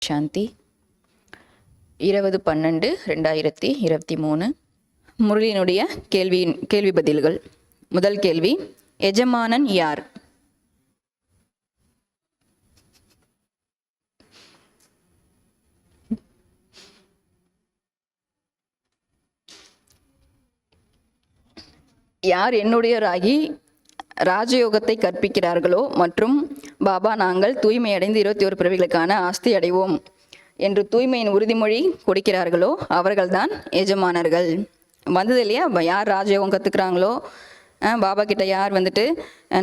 சாந்தி 20/12/2023 முரளியினுடைய கேள்வி பதில்கள். முதல் கேள்வி, எஜமானன் யார்? யார் என்னுடையராகி ராஜயோகத்தை கற்பிக்கிறார்களோ மற்றும் பாபா நாங்கள் தூய்மையடைந்து 21 பிறவிகளுக்கான ஆஸ்தி அடைவோம் என்று தூய்மையின் உறுதிமொழி கொடுக்கிறார்களோ அவர்கள்தான் எஜமானர்கள். வந்தது இல்லையா, யார் ராஜயோகம் கற்றுக்குறாங்களோ, பாபா கிட்ட யார் வந்துட்டு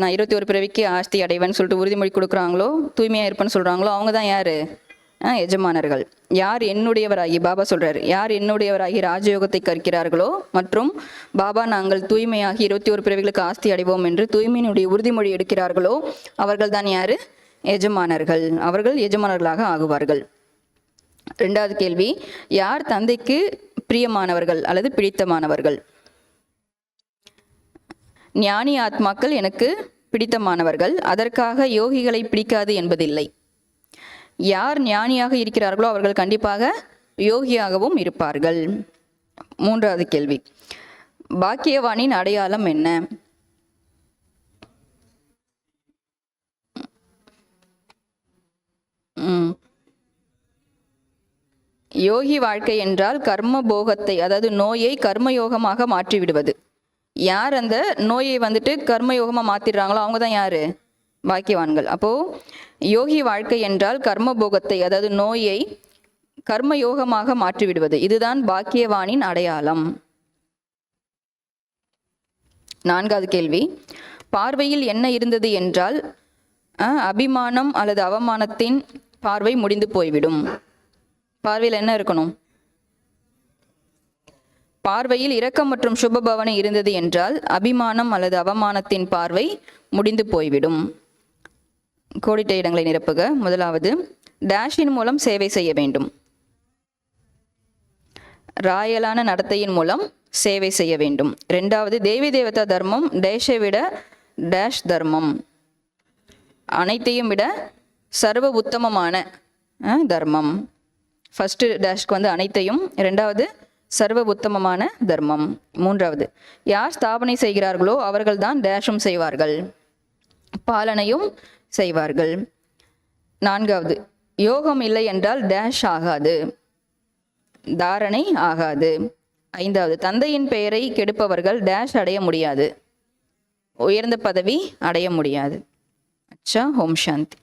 நான் 21 பிறவிக்கு ஆஸ்தி அடைவேன்னு சொல்லிட்டு உறுதிமொழி கொடுக்குறாங்களோ, தூய்மையாக இருப்பேன்னு சொல்கிறாங்களோ அவங்க தான் யார்? எஜமானர்கள். யார் என்னுடையவராகி, பாபா சொல்கிறார், யார் என்னுடையவராகி ராஜயோகத்தை கற்கிறார்களோ மற்றும் பாபா நாங்கள் தூய்மையாகி 21 பிறவிகளுக்கு ஆஸ்தி அடைவோம் என்று தூய்மையினுடைய உறுதிமொழி எடுக்கிறார்களோ அவர்கள் தான் யார்? எஜமானர்கள். அவர்கள் எஜமானர்களாக ஆகுவார்கள். ரெண்டாவது கேள்வி, யார் தந்தைக்கு பிரியமானவர்கள் அல்லது பிடித்தமானவர்கள்? ஞானி ஆத்மாக்கள் எனக்கு பிடித்தமானவர்கள், அதற்காக யோகிகளை பிடிக்காது என்பதில்லை. யார் ஞானியாக இருக்கிறார்களோ அவர்கள் கண்டிப்பாக யோகியாகவும் இருப்பார்கள். மூன்றாவது கேள்வி, பாக்கியவானின் அடையாளம் என்ன? யோகி வாழ்க்கை என்றால் கர்ம போகத்தை, அதாவது நோயை கர்மயோகமாக மாற்றிவிடுவது. யார் அந்த நோயை வந்துட்டு கர்மயோகமாக மாற்றிடுறாங்களோ அவங்க தான் யார்? பாக்கியவான்கள். அப்போது யோகி வாழ்க்கை என்றால் கர்ம போகத்தை, அதாவது நோயை கர்மயோகமாக மாற்றிவிடுவது. இதுதான் பாக்கியவானின் அடையாளம். நான்காவது கேள்வி, பார்வையில் என்ன இருந்தது என்றால் அபிமானம் அல்லது அவமானத்தின் பார்வை முடிந்து போய்விடும். பார்வையில் என்ன இருக்கணும்? பார்வையில் இரக்கம் மற்றும் சுபபவனை இருந்தது என்றால் அபிமானம் அல்லது அவமானத்தின் பார்வை முடிந்து போய்விடும். கோடிட்ட இடங்களை நிரப்புக. முதலாவது, டேஷின் மூலம் சேவை செய்ய வேண்டும். ராயலான நடத்தையின் மூலம் சேவை செய்ய வேண்டும். ரெண்டாவது, தேவி தேவதா தர்மம் டேஷை விட டேஷ் தர்மம், அனைத்தையும் விட சர்வ உத்தமமான தர்மம். ஃபர்ஸ்ட் டேஷ்க்கு வந்து அனைத்தையும், ரெண்டாவது சர்வ உத்தமமான தர்மம். மூன்றாவது, யார் ஸ்தாபனை செய்கிறார்களோ அவர்கள்தான் டேஷும் செய்வார்கள், பாலனையும் செய்வார்கள். நான்காவது, யோகம் இல்லை என்றால் டேஷ் ஆகாது, தாரணை ஆகாது. ஐந்தாவது, தந்தையின் பெயரை கெடுப்பவர்கள் டேஷ் அடைய முடியாது, உயர்ந்த பதவி அடைய முடியாது. அச்சா, ஓம் சாந்தி.